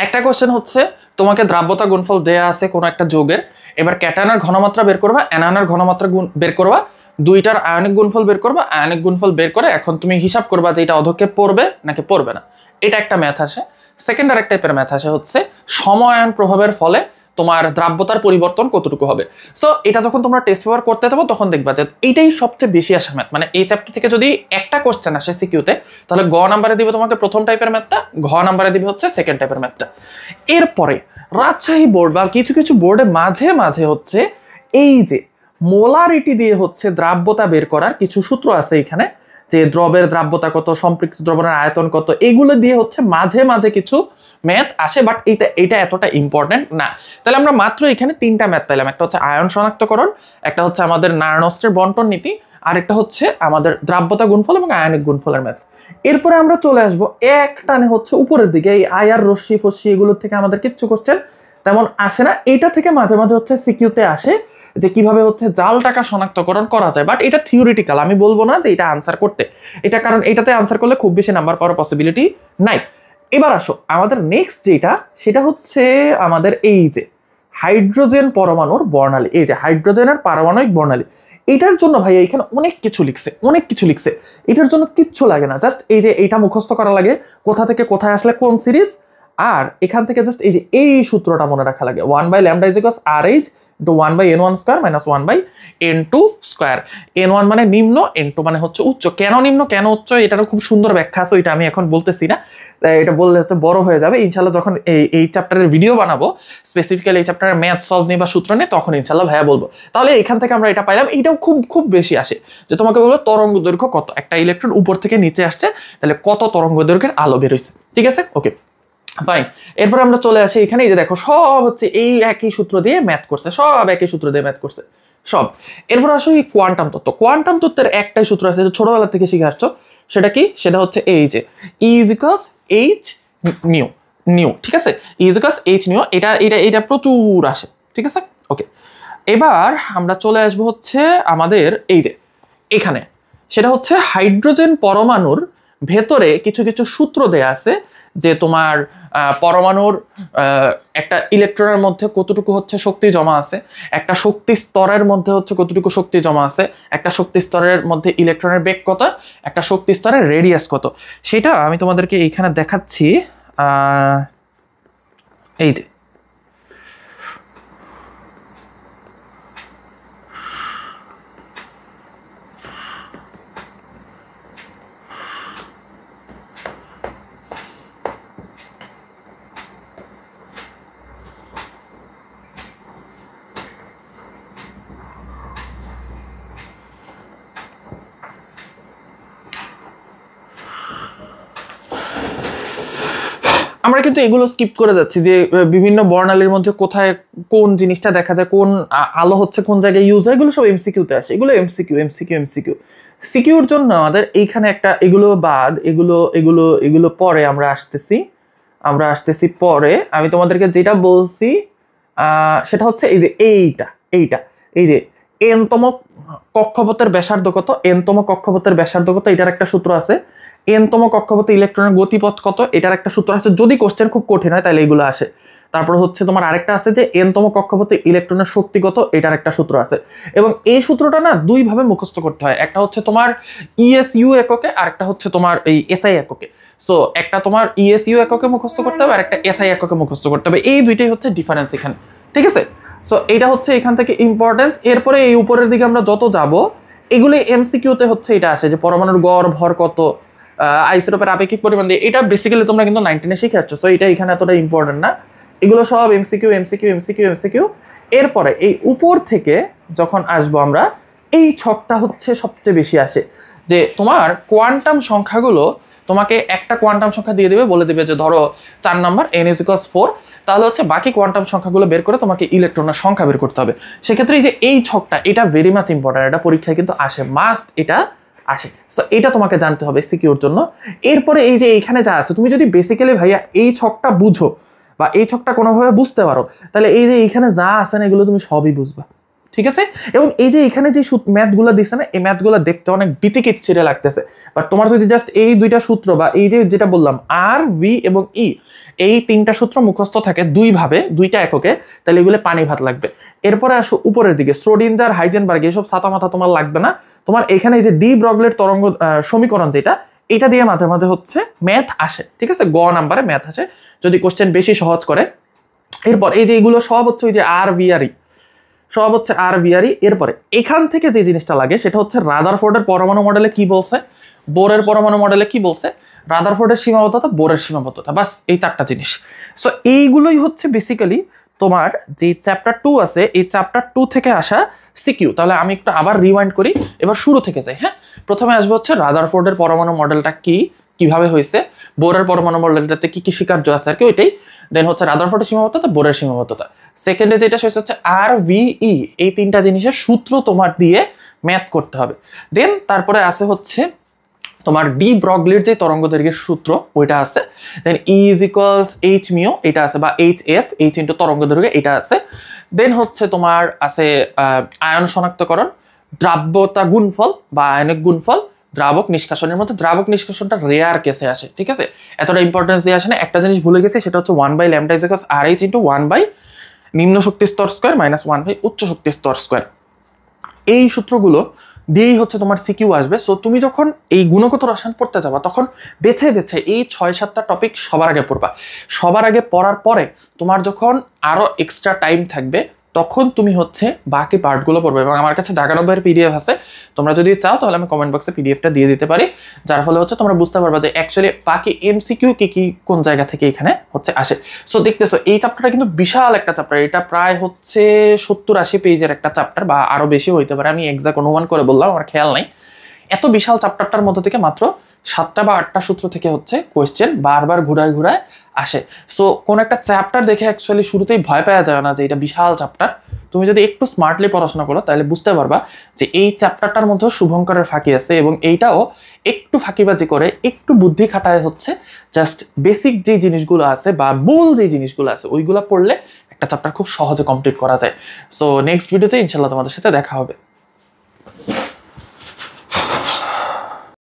একটা কোশ্চেন হচ্ছে তোমাকে দ্রাব্যতা গুণফল দেয়া আছে কোনো একটা যৌগের, এবার ক্যাটায়নের ঘনমাত্রা বের করবা, অ্যানায়নের ঘনমাত্রা বের করবা, দুইটার আয়নিক গুণফল বের করবা, আয়নিক গুণফল বের করে এখন তুমি হিসাব করবা যে এটা অধক্ষেপ পড়বে নাকি পড়বে না। এটা একটা ম্যাথ আসে। সেকেন্ড আরেক টাইপের ম্যাথ আসে হচ্ছে সময়ায়ন প্রভাবের ফলে তোমার দ্রাব্যতার পরিবর্তন কতটুকু হবে। সো এটা যখন তোমরা টেস্ট পেপার করতে যাবো তখন দেখবা যে এইটাই সবচেয়ে বেশি আসে ম্যাথ। মানে এই চ্যাপ্টার থেকে যদি একটা কোশ্চেন আসে সিকিউতে, তাহলে গ নাম্বারে দিবে তোমাকে প্রথম টাইপের ম্যাথটা, ঘ নাম্বারে দিবে হচ্ছে সেকেন্ড টাইপের ম্যাথটা। এরপরে রাজশাহী বোর্ড বা কিছু কিছু বোর্ডে মাঝে মাঝে হচ্ছে এই যে মোলারিটি দিয়ে হচ্ছে দ্রাব্যতা বের করার কিছু সূত্র আছে এখানে, যে দ্রবের দ্রাব্যতা কত, সম্পৃক্ত দ্রবণের আয়তন কত, এগুলো দিয়ে হচ্ছে মাঝে মাঝে কিছু ম্যাথ আসে, বাট এটা এতটা ইম্পর্টেন্ট না। তাহলে আমরা মাত্র এখানে তিনটা ম্যাথ পাইলাম, একটা হচ্ছে আয়ন শনাক্তকরণ, একটা হচ্ছে আমাদের নারায়ণস্ত্রের বন্টন নীতি, আর একটা হচ্ছে আমাদের দ্রাব্যতা গুণফল এবং আয়নিক গুণফলের ম্যাথ। এরপরে আমরা চলে আসবো এক টানে হচ্ছে উপরের দিকে, এই আয়ার রশ্মি ফস্যি এগুলোর থেকে আমাদের কিচ্ছু কোশ্চেন তেমন আসে না। এটা থেকে মাঝে মাঝে হচ্ছে সিকিউতে আসে যে কিভাবে হচ্ছে জাল টাকা শনাক্তকরণ করা যায়, বাট এটা থিওরিটিক্যাল, আমি বলবো না যে এটা আনসার করতে, এটা কারণ এটাতে আনসার করলে খুব বেশি নাম্বার পাওয়ার পসিবিলিটি নাই। এবার আসো আমাদের নেক্সট যেটা, সেটা হচ্ছে আমাদের এই যে হাইড্রোজেন পরমাণুর বর্ণালী, এই যে হাইড্রোজেনের পারমাণবিক বর্ণালী, এটার জন্য ভাই এখানে অনেক কিছু লিখছে, এটার জন্য কিচ্ছু লাগে না, জাস্ট এই যে এইটা মুখস্থ করা লাগে, কোথা থেকে কোথায় আসলে কোন সিরিজ, আর এখান থেকে জাস্ট এই যে এই সূত্রটা মনে রাখা লাগে, 1/λ = RH into 1/n1 square minus 1/n2 square. n1 মানে নিম্ন, n2 মানে হচ্ছে উচ্চ। কেন নিম্ন কেন উচ্চ এটারও খুব সুন্দর ব্যাখ্যা আছে, ওইটা আমি এখন বলতেছি না, এটা বললে হচ্ছে বড় হয়ে যাবে। ইনশাল্লাহ যখন এই চ্যাপ্টারের ভিডিও বানাবো, স্পেসিফিক্যালি এই চ্যাপ্টারের ম্যাথ সলভ নিয়ে বা সূত্র নিয়ে, তখন ইনশাল্লাহ ভাইয়া বলবো। তাহলে এখান থেকে আমরা এটা পাইলাম, এইটাও খুব খুব বেশি আসে, যে তোমাকে বলবো তরঙ্গ দৈর্ঘ্য কত, একটা ইলেকট্রন উপর থেকে নিচে আসছে, তাহলে কত তরঙ্গ দৈর্ঘ্যের আলো বের হয়েছে। ঠিক আছে, ওকে ফাইন। এরপর আমরা চলে আসি এখানে, এই যে দেখো সব হচ্ছে এই একই সূত্র দিয়ে ম্যাথ করছে, সব একই সূত্র দিয়ে ম্যাথ করছে সব। এরপর আসো এই কোয়ান্টাম তত্ত্ব। কোয়ান্টাম তত্ত্বের একটাই সূত্র আছে, যে ছোটবেলা থেকে শিখে আসছো, সেটা কি? সেটা হচ্ছে এই যে E = H নিউ। ঠিক আছে, E = H নিউ, এটা প্রচুর আসে। ঠিক আছে, ওকে। এবার আমরা চলে আসবো হচ্ছে আমাদের এই যে এখানে, সেটা হচ্ছে হাইড্রোজেন পরমাণুর ভেতরে কিছু কিছু সূত্র দেয়া আছে, যে তোমার পরমাণুর একটা ইলেকট্রনের মধ্যে কতটুকু হচ্ছে শক্তি জমা আছে, একটা শক্তি স্তরের মধ্যে হচ্ছে কতটুকু শক্তি জমা আছে, একটা শক্তি স্তরের মধ্যে ইলেকট্রনের বেগ কত, একটা শক্তি স্তরের রেডিয়াস কত, সেটা আমি তোমাদেরকে এইখানে দেখাচ্ছি। এই যে আমরা কিন্তু এগুলো স্কিপ করে যাচ্ছি, যে বিভিন্ন বর্ণালীর মধ্যে কোথায় কোন জিনিসটা দেখা যায়, কোন আলো হচ্ছে কোন জায়গায় ইউজ হয়, এগুলো সব এমসিকিউতে আসে। এগুলো এমসিকিউ। সিকিউর জন্য আমাদের এইখানে একটা, এগুলো বাদ, এগুলো পরে আমরা আসতেছি পরে। আমি তোমাদেরকে যেটা বলছি সেটা হচ্ছে এই যে এইটা এই যে এনতম কক্ষপথের ব্যাসার্ধ কত, এটার একটা সূত্র আছে। এনতম কক্ষপথে ইলেকট্রনের গতিপথ কত, এটার একটা সূত্র আছে, যদি কোশ্চেন খুব কঠিন হয় তাহলে এগুলো আসে। তারপর হচ্ছে তোমার আরেকটা আছে যে এনতম কক্ষপথে ইলেকট্রনের শক্তি কত, এটার একটা সূত্র আছে। এবং এই সূত্রটা না দুই ভাবে মুখস্থ করতে হয়, একটা হচ্ছে তোমার ইএসইউ এককে, আর একটা হচ্ছে তোমার এই এসআই এককে। সো একটা তোমার ইএসইউ এককে মুখস্থ করতে হবে, আর একটা এসআই এককে মুখস্থ করতে হবে, এই দুইটাই হচ্ছে ডিফারেন্স এখানে। ঠিক আছে, সো এটা হচ্ছে এখান থেকে ইম্পর্টেন্স। এরপরে এই উপরের দিকে আমরা যত যাব, এগুলো এমসিকিউতে হচ্ছে এটা আসে, যে পরমাণুর গড় ভর কত, আইসোটোপের আপেক্ষিক পরিমাণ দিয়ে, এটা বেসিক্যালি তোমরা কিন্তু 19-এ শিখে আসছো, সো এটা এখানে এতটা ইম্পর্টেন্ট না। এগুলো সব এমসিকিউ। এরপরে এই উপর থেকে যখন আসবো আমরা, এই ছকটা হচ্ছে সবচেয়ে বেশি আসে, যে তোমার কোয়ান্টাম সংখ্যাগুলো তোমাকে একটা কোয়ান্টাম সংখ্যা দিয়ে দেবে, বলে দেবে যে ধরো 4 নাম্বার n = 4, তাহলে হচ্ছে বাকি কোয়ান্টাম সংখ্যাগুলো বের করে তোমাকে ইলেকট্রনের সংখ্যা বের করতে হবে। সেক্ষেত্রে এই যে এই ছকটা, এটা ভেরি মাচ ইম্পর্টেন্ট, এটা পরীক্ষায় কিন্তু আসে, মাস্ট এটা আসে। সো এটা তোমাকে জানতে হবে সিকিউর জন্য। এরপরে এই যে এইখানে যা আছে, তুমি যদি বেসিক্যালি ভাইয়া এই ছকটা বুঝো বা এই ছকটা কোনোভাবে বুঝতে পারো, তাহলে এই যে এইখানে যা আছে না, এগুলো তুমি সবই বুঝবা। ঠিক আছে। এবং এই যে এখানে যে ম্যাথগুলো দিচ্ছে না, এই ম্যাথগুলো দেখতে অনেক বিতিকিচ্ছিরে লাগতেছে, বাট তোমার যদি জাস্ট এই দুইটা সূত্র বা এই যে যেটা বললাম আর ভি এবং ই, এই তিনটা সূত্র মুখস্থ থাকে দুইভাবে দুইটা এককে, তাহলে এগুলো পানি ভাত লাগবে। এরপরে আসো উপরের দিকে, শ্রোডিঞ্জার, হাইজেনবার্গ, এসব ছাতা মাথা তোমার লাগবে না। তোমার এখানে এই যে ডি ব্রগলির তরঙ্গ সমীকরণ যেটা, এটা দিয়ে মাঝে মাঝে হচ্ছে ম্যাথ আসে, ঠিক আছে, গ নাম্বারে ম্যাথ আসে যদি কোশ্চেন বেশি সহজ করে। এরপর এই যে এগুলো সব হচ্ছে ওই যে আর ভিআরই, সব হচ্ছে আর ভিআরই। এরপরে এখান থেকে যে জিনিসটা লাগে সেটা হচ্ছে রাদারফোর্ডের পরমাণু মডেলে কি বলছে, বোরের পরমাণু মডেলে কি বলছে, রাদারফোর্ডের সীমাবদ্ধতা, বোরের সীমাবদ্ধতা, বাস এই চারটা জিনিস। সো এইগুলোই হচ্ছে বেসিক্যালি তোমার যে চ্যাপ্টার 2 আছে, এই চ্যাপ্টার 2 থেকে আসা সিকিউ। তাহলে আমি একটু আবার রিওয়াইন্ড করি, এবার শুরু থেকে যাই। হ্যাঁ, প্রথমে আসবে হচ্ছে রাদারফোর্ডের পরমাণু মডেলটা কি, কিভাবে হয়েছে, বোরের পরমাণু মডেলটাতে কি কি স্বীকার্য আছে আর কি ওইটাই। দেন হচ্ছে রাদারফোর্ডের সীমাবদ্ধতা, বোরের সীমাবদ্ধতা। সেকেন্ডে যেটা সেটা হচ্ছে আর ভিই, এই তিনটা জিনিসের সূত্র তোমার দিয়ে ম্যাথ করতে হবে। দেন তারপরে আছে হচ্ছে তোমার ডি ব্রগলির যে তরঙ্গ দৈর্ঘ্যের সূত্র ওইটা আছে। দেন ই ইজ ইকুয়ালস এইচ মিও এটা আছে, বা এইচ এফ, এইচ ইন্টু তরঙ্গ দৈর্ঘ্য এটা আছে। দেন হচ্ছে তোমার আছে আয়ন শনাক্তকরণ, দ্রাব্যতা গুণফল বা আয়নিক গুণফল, দ্রাবক নিষ্কাশনের মধ্যে দ্রাবক নিষ্কাশনটা রেয়ার কেসে আসে, ঠিক আছে, এতটা ইম্পর্টেন্স দিয়ে আসে না। একটা জিনিস ভুলে গেছে, সেটা হচ্ছে 1 by lambda is equals R H into 1 by নিম্ন শক্তি স্তর স্কোয়ার মাইনাস 1 বাই উচ্চ শক্তি স্তর স্কোয়ার। এই সূত্রগুলো দিয়েই হচ্ছে তোমার সিকিউ আসবে। সো তুমি যখন এই গুণগত রসায়ন পড়তে যাবা তখন বেছে বেছে এই 6-7টা টপিক সবার আগে পড়বা। সবার আগে পড়ার পরে তোমার যখন আরো এক্সট্রা টাইম থাকবে তখন তুমি হচ্ছে বাকি পার্টগুলো পড়বে। এবং আমার কাছে ঢাকানব্বইয়ের পিডিএফ আছে, তোমরা যদি চাও তাহলে আমি কমেন্ট বক্সে পিডিএফটা দিয়ে দিতে পারি, যার ফলে হচ্ছে তোমরা বুঝতে পারবা যে অ্যাকচুয়ালি বাকি এমসিকিউ কি কি কোন জায়গা থেকে এখানে হচ্ছে আসে। সো দেখতেছো এই চ্যাপ্টারটা কিন্তু বিশাল একটা চ্যাপ্টার, এটা প্রায় হচ্ছে 70-80 পেজের একটা চ্যাপ্টার, বা আরো বেশি হইতে পারে, আমি এক্সাক্ট অনুমান করে বললাম, আমার খেয়াল নাই। এত বিশাল চ্যাপ্টারটার মধ্যে থেকে মাত্র 7টা বা 8টা সূত্র থেকে হচ্ছে কোয়েশ্চেন বারবার ঘুরায় ঘুরায় আসে। সো কোন একটা চ্যাপ্টার দেখে অ্যাকচুয়ালি শুরুতেই ভয় পাওয়া যায় না যে এটা বিশাল চ্যাপ্টার। তুমি যদি একটু স্মার্টলি পড়াশোনা করো তাহলে বুঝতে পারবা যে এই চ্যাপ্টারটার মধ্যেও শুভঙ্করের ফাঁকি আছে, এবং এইটাও একটু ফাঁকিবাজি করে একটু বুদ্ধি খাটায় হচ্ছে জাস্ট বেসিক যে জিনিসগুলো আছে বা মূল যে জিনিসগুলো আছে ওইগুলো পড়লে একটা চ্যাপ্টার খুব সহজে কমপ্লিট করা যায়। সো নেক্সট ভিডিওতে ইনশাল্লাহ তোমাদের সাথে দেখা হবে।